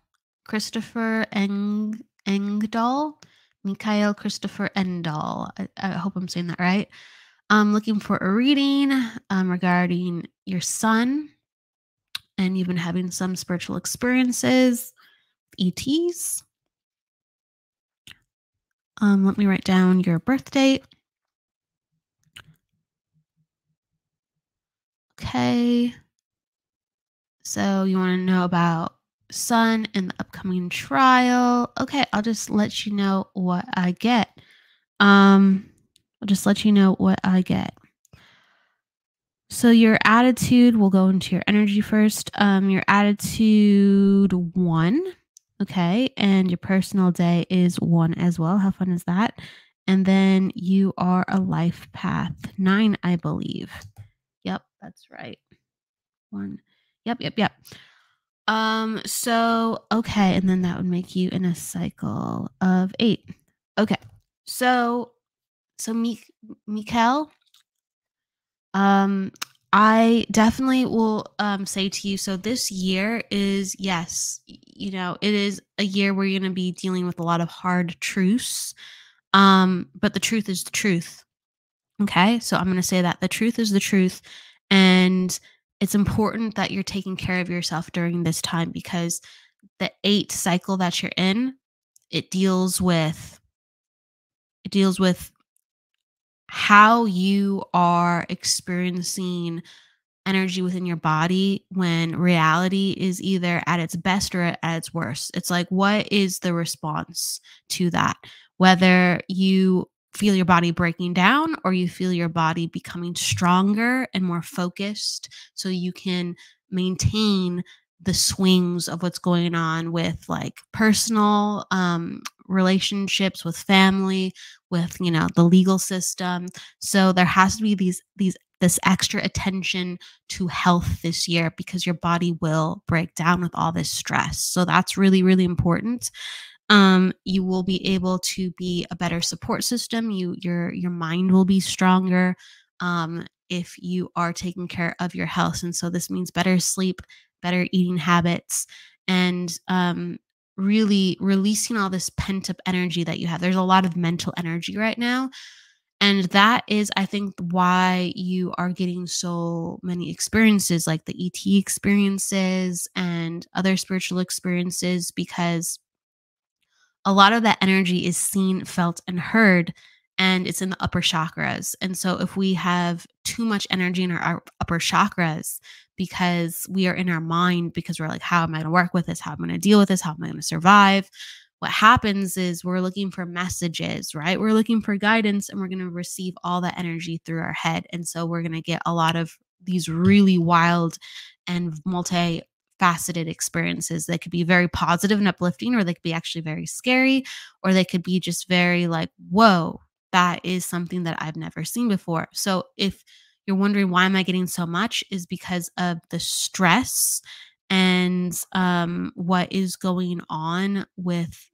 Christopher Engdahl. Mikhail Christopher Engdahl. I hope I'm saying that right. I'm looking for a reading regarding your son, and you've been having some spiritual experiences, ETs. Let me write down your birth date. Okay. So you want to know about son and the upcoming trial. Okay, I'll just let you know what I get. I'll just let you know what I get. So your attitude, we'll go into your energy first. Your attitude 1, okay, and your personal day is 1 as well. How fun is that? And then you are a life path 9, I believe. Yep, that's right. 1. Yep. So okay, and then that would make you in a cycle of 8. Okay. So Mikkel, I definitely will say to you, so this year is, yes, it is a year where you're going to be dealing with a lot of hard truths. But the truth is the truth. Okay? So I'm going to say that the truth is the truth, and it's important that you're taking care of yourself during this time, because the 8 cycle that you're in, it deals with how you are experiencing energy within your body when reality is either at its best or at its worst. It's like, what is the response to that? Whether you feel your body breaking down or you feel your body becoming stronger and more focused so you can maintain the swings of what's going on with like personal relationships, with family, with the legal system. So there has to be this extra attention to health this year, because your body will break down with all this stress. So that's really, really important. You will be able to be a better support system. Your mind will be stronger if you are taking care of your health. And so this means better sleep, better eating habits, and really releasing all this pent up energy that you have. There's a lot of mental energy right now. And that is, I think, why you are getting so many experiences like the ET experiences and other spiritual experiences, because a lot of that energy is seen, felt, and heard, and it's in the upper chakras. And so if we have too much energy in our upper chakras because we are in our mind, because we're like, how am I going to work with this? How am I going to deal with this? How am I going to survive? What happens is we're looking for messages, right? We're looking for guidance, and we're going to receive all that energy through our head. And so we're going to get a lot of these really wild and multi-faceted experiences. They could be very positive and uplifting, or they could be actually very scary, or they could be just very like, whoa, that is something that I've never seen before. So if you're wondering why am I getting so much, is because of the stress and what is going on with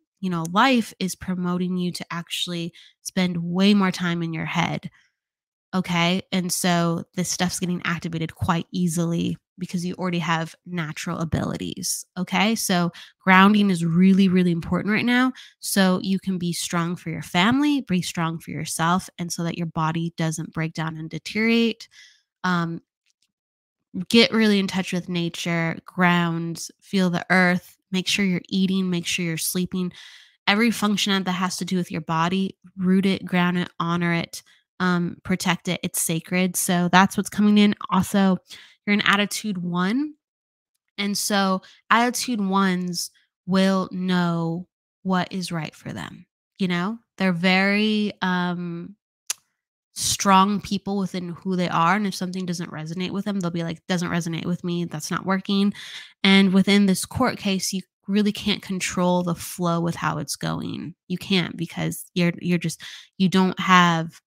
life is promoting you to actually spend way more time in your head. Okay. And so this stuff's getting activated quite easily because you already have natural abilities. Okay. So grounding is really, really important right now. So you can be strong for your family, be strong for yourself, and so that your body doesn't break down and deteriorate. Get really in touch with nature, ground, feel the earth, make sure you're eating, make sure you're sleeping. Every function that has to do with your body, root it, ground it, honor it, protect it. It's sacred. So that's what's coming in. Also, you're in attitude 1. And so attitude 1s will know what is right for them. They're very strong people within who they are. And if something doesn't resonate with them, they'll be like, doesn't resonate with me. That's not working. And within this court case, really can't control the flow with how it's going. You can't, because you don't have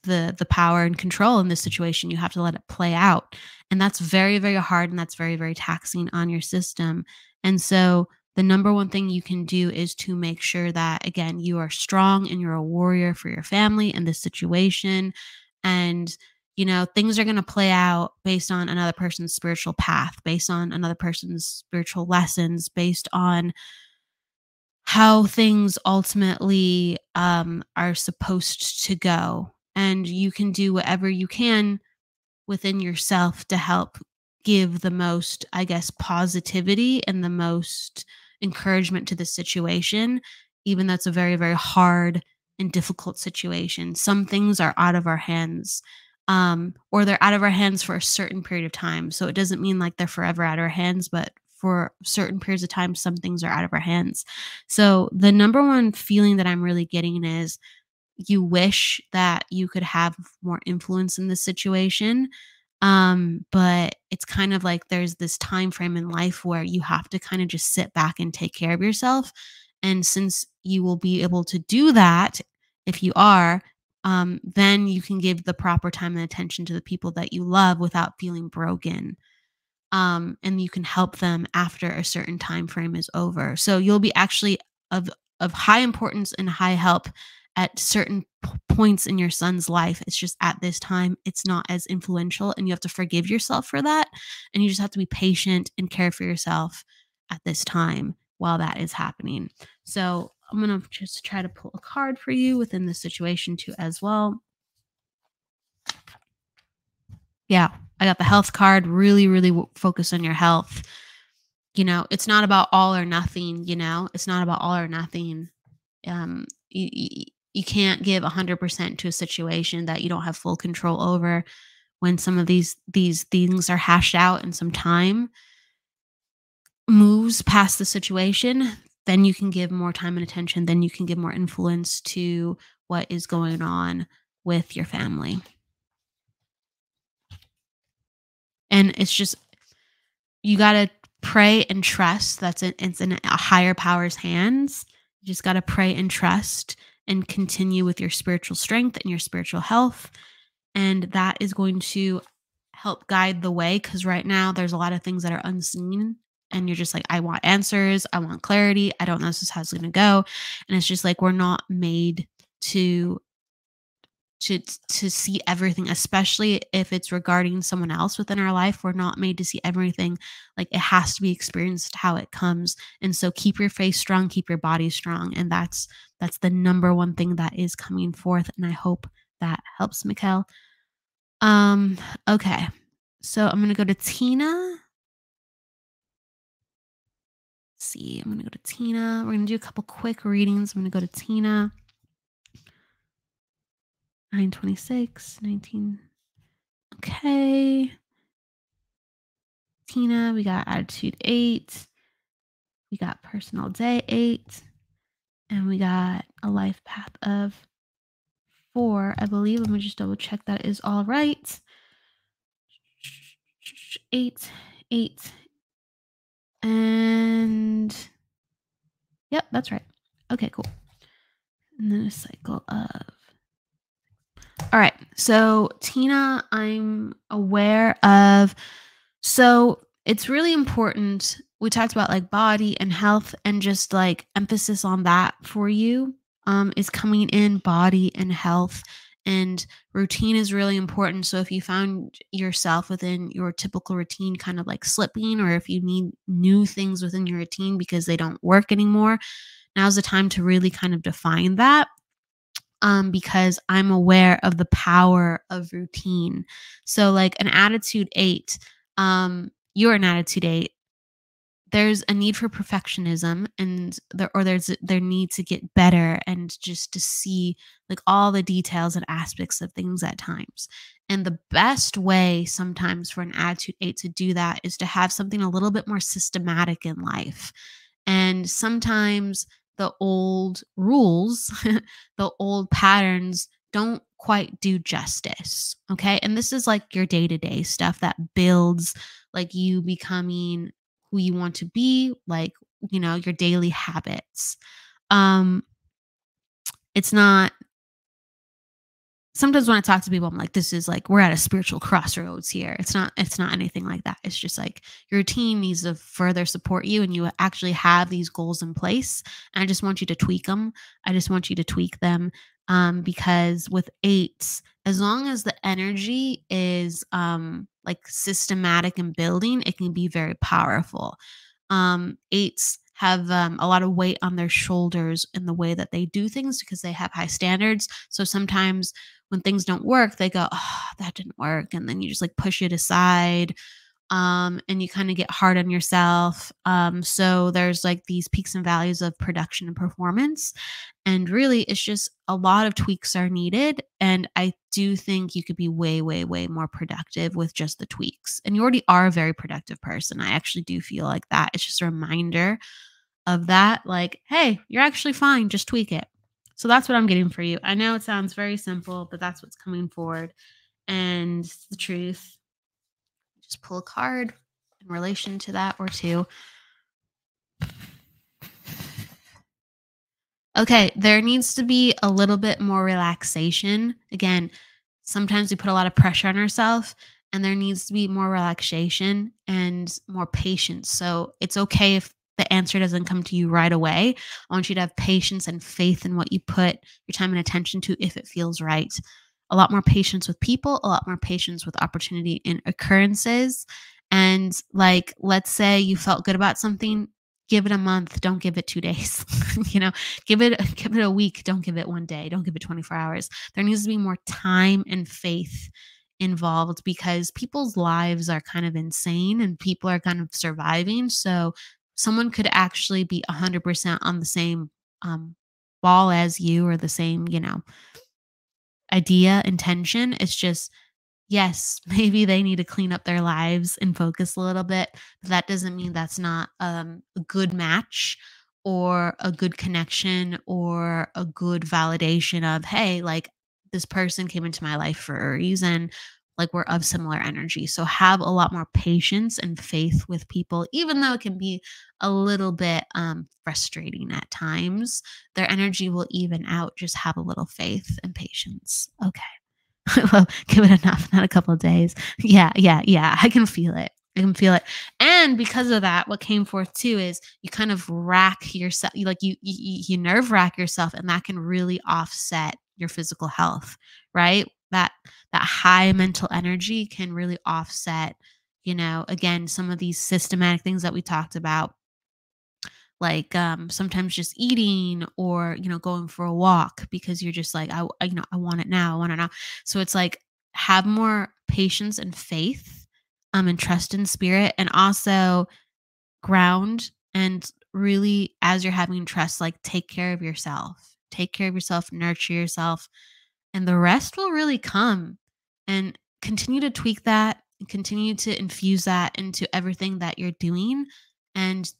the power and control in this situation. You have to let it play out. And that's very, very hard, and that's very, very taxing on your system. And so the number one thing you can do is to make sure that, again, you are strong and you're a warrior for your family in this situation. And things are going to play out based on another person's spiritual path, based on another person's spiritual lessons, based on how things ultimately are supposed to go. And you can do whatever you can within yourself to help give the most, I guess, positivity and the most encouragement to the situation, even though it's a very, very hard and difficult situation. Some things are out of our hands, or they're out of our hands for a certain period of time. So it doesn't mean like they're forever out of our hands, but for certain periods of time, some things are out of our hands. So the number one feeling that I'm really getting is you wish that you could have more influence in this situation. But it's kind of like there's this time frame in life where you have to kind of just sit back and take care of yourself. And since you will be able to do that, if you are, then you can give the proper time and attention to the people that you love without feeling broken. And you can help them after a certain time frame is over. So you'll be actually of high importance and high help at certain points in your son's life. It's just at this time, it's not as influential, and you have to forgive yourself for that. And you just have to be patient and care for yourself at this time while that is happening. So I'm going to just try to pull a card for you within this situation too as well. Yeah, I got the health card. Really, really focus on your health. It's not about all or nothing. It's not about all or nothing. You can't give 100% to a situation that you don't have full control over. When some of these things are hashed out and some time moves past the situation, then you can give more time and attention. Then you can give more influence to what is going on with your family. And it's just, you got to pray and trust it's in a higher power's hands. You just got to pray and trust and continue with your spiritual strength and your spiritual health. And that is going to help guide the way, because right now there's a lot of things that are unseen. And you're just like, I want answers. I want clarity. I don't know this is how it's going to go. And it's just like, we're not made to see everything, especially if it's regarding someone else within our life. We're not made to see everything. Like, it has to be experienced how it comes. And so keep your faith strong, keep your body strong. And that's the number one thing that is coming forth. And I hope that helps, Mikkel. Okay. So I'm going to go to Tina. Let's see. I'm going to go to Tina. We're going to do a couple quick readings. I'm going to go to Tina. 926, 19. Okay. Tina, we got attitude 8. We got personal day 8. And we got a life path of 4, I believe. Let me just double check that is all right. 8. And yep, that's right. Okay, cool. And then a cycle of. All right. So Tina, I'm aware of. So it's really important. We talked about like body and health, and just like emphasis on that for you is coming in. Body and health and routine is really important. So if you found yourself within your typical routine kind of like slipping, or if you need new things within your routine because they don't work anymore, now's the time to really kind of define that. Because I'm aware of the power of routine. So like an attitude 8, you're an attitude 8. There's a need for perfectionism, and there's their need to get better, and just to see like all the details and aspects of things at times. And the best way sometimes for an attitude 8 to do that is to have something a little bit more systematic in life. And sometimes the old rules, the old patterns don't quite do justice. Okay. And this is like your day-to-day stuff that builds like you becoming who you want to be, like your daily habits. Um, it's not Sometimes when I talk to people, I'm like, this is like, we're at a spiritual crossroads here. It's not anything like that. It's just like your routine needs to further support you and you actually have these goals in place. And I just want you to tweak them. I just want you to tweak them. Because with eights, as long as the energy is like systematic and building, it can be very powerful. Eights have a lot of weight on their shoulders in the way that they do things because they have high standards. So sometimes when things don't work, they go, oh, that didn't work. And then you just like push it aside. And you kind of get hard on yourself. So there's like these peaks and valleys of production and performance. And really, it's just a lot of tweaks are needed. And I do think you could be way, way, way more productive with just the tweaks. And you already are a very productive person. I actually do feel like that. It's just a reminder of that. Like, hey, you're actually fine. Just tweak it. So that's what I'm getting for you. I know it sounds very simple, but that's what's coming forward. And it's the truth. Just pull a card in relation to that or two. Okay, there needs to be a little bit more relaxation. Again, sometimes we put a lot of pressure on ourselves, and there needs to be more relaxation and more patience. So it's okay if the answer doesn't come to you right away. I want you to have patience and faith in what you put your time and attention to if it feels right. A lot more patience with people, a lot more patience with opportunity and occurrences. And like, let's say you felt good about something, give it a month, don't give it 2 days. Give it a week, don't give it 1 day, don't give it 24 hours. There needs to be more time and faith involved because people's lives are kind of insane and people are kind of surviving. So someone could actually be 100% on the same ball as you, or the same, idea, intention. It's just, yes, maybe they need to clean up their lives and focus a little bit. But that doesn't mean that's not a good match or a good connection or a good validation of, hey, like this person came into my life for a reason. Like we're of similar energy. So have a lot more patience and faith with people, even though it can be a little bit frustrating at times. Their energy will even out. Just have a little faith and patience. Okay. Well, give it enough, not a couple of days. Yeah, yeah, yeah. I can feel it. I can feel it. And because of that, what came forth too is you kind of rack yourself, you nerve rack yourself, and that can really offset your physical health, right? That high mental energy can really offset, again, some of these systematic things that we talked about, like sometimes just eating or going for a walk because you're just like, I want it now, I want it now. So it's like, have more patience and faith, and trust in spirit, and also ground, and really, as you're having trust, like take care of yourself, nurture yourself, and the rest will really come. And continue to tweak that and continue to infuse that into everything that you're doing, and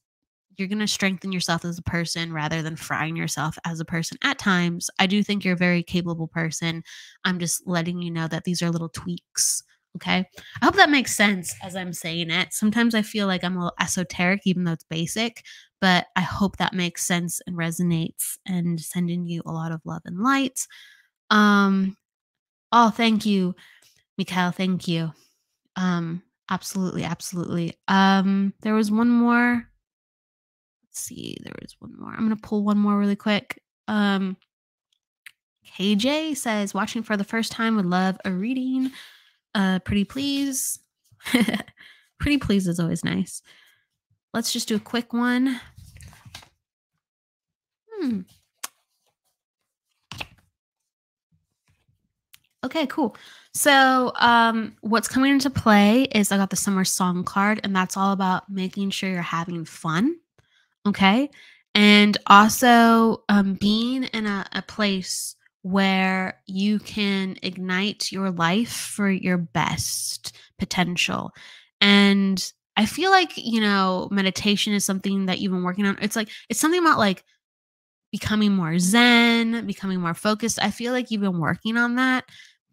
you're going to strengthen yourself as a person rather than frying yourself as a person. At times, I do think you're a very capable person. I'm just letting you know that these are little tweaks. Okay. I hope that makes sense as I'm saying it. Sometimes I feel like I'm a little esoteric, even though it's basic, but I hope that makes sense and resonates, and sending you a lot of love and light. Um, oh, thank you, Mikhail. Thank you. Absolutely. Absolutely. There was one more. Let's see, there was one more. I'm gonna pull one more really quick. KJ says, watching for the first time, would love a reading. Pretty please. Pretty please is always nice. Let's just do a quick one. Okay, cool. So what's coming into play is I got the summer song card, and that's all about making sure you're having fun. Okay. And also being in a place where you can ignite your life for your best potential. And I feel like, meditation is something that you've been working on. It's something about like becoming more zen, becoming more focused. I feel like you've been working on that,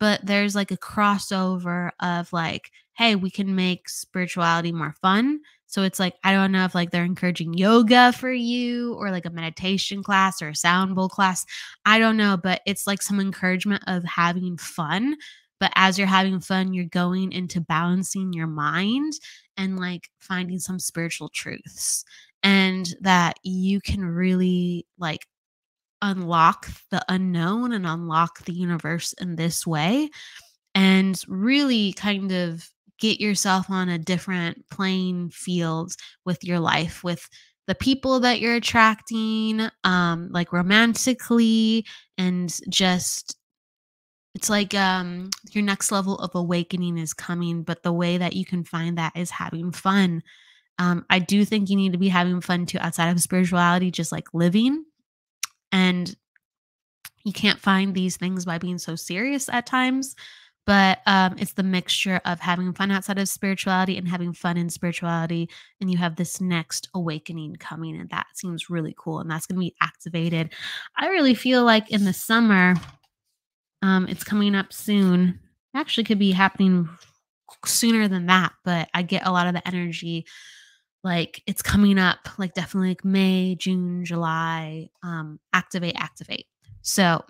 but there's like a crossover of like, hey, we can make spirituality more fun. So it's like, I don't know if like they're encouraging yoga for you or like a meditation class or a sound bowl class. I don't know, but it's like some encouragement of having fun. But as you're having fun, you're going into balancing your mind and like finding some spiritual truths, and that you can really like unlock the unknown and unlock the universe in this way, and really kind of get yourself on a different playing field with your life, with the people that you're attracting, like romantically, and just it's like your next level of awakening is coming, but the way that you can find that is having fun. I do think you need to be having fun too outside of spirituality, just like living. And you can't find these things by being so serious at times, but it's the mixture of having fun outside of spirituality and having fun in spirituality, and you have this next awakening coming, and that seems really cool, and that's going to be activated. I really feel like in the summer, it's coming up soon. Actually could be happening sooner than that, but I get a lot of the energy like it's coming up, like definitely like May, June, July, activate. So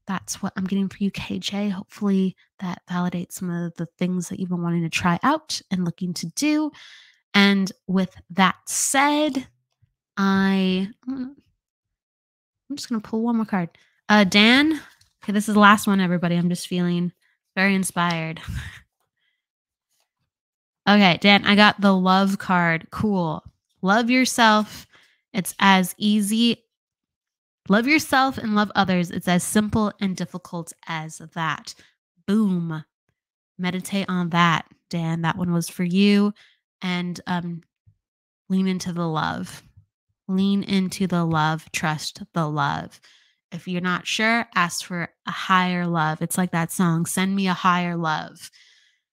that's what I'm getting for you, KJ. Hopefully that validates some of the things that you've been wanting to try out and looking to do. And with that said, I'm just going to pull one more card. Dan, okay, this is the last one, everybody. I'm just feeling very inspired. Okay, Dan, I got the love card. Cool. Love yourself. It's as easy. Love yourself and love others. It's as simple and difficult as that. Boom. Meditate on that, Dan. That one was for you. And lean into the love. Lean into the love. Trust the love. If you're not sure, ask for a higher love. It's like that song, Send Me a Higher Love.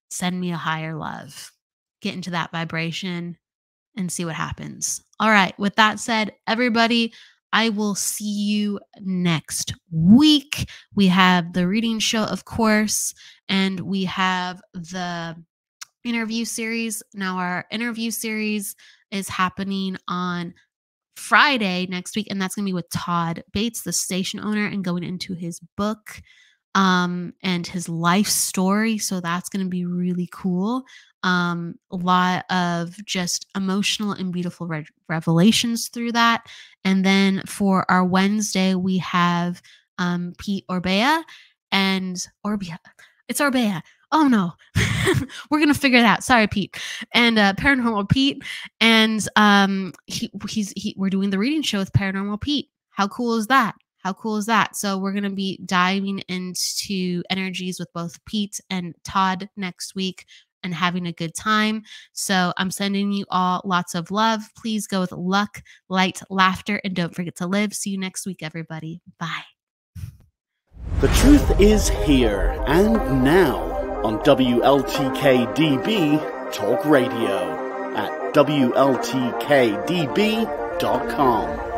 Send me a higher love. Get into that vibration and see what happens. All right. With that said, everybody, I will see you next week. We have the reading show, of course, and we have the interview series. Now, our interview series is happening on Friday next week, and that's going to be with Todd Bates, the station owner, and going into his book and his life story. So that's going to be really cool. A lot of just emotional and beautiful revelations through that. And then for our Wednesday, we have Pete Orbea and Orbea. It's Orbea. Oh no, we're gonna figure it out. Sorry, Pete. And Paranormal Pete. And we're doing the reading show with Paranormal Pete. How cool is that? How cool is that? So we're gonna be diving into energies with both Pete and Todd next week and having a good time. So I'm sending you all lots of love. Please go with luck, light, laughter, and don't forget to live. See you next week, everybody. Bye. The truth is here and now on WLTKDB Talk Radio at WLTKDB.com.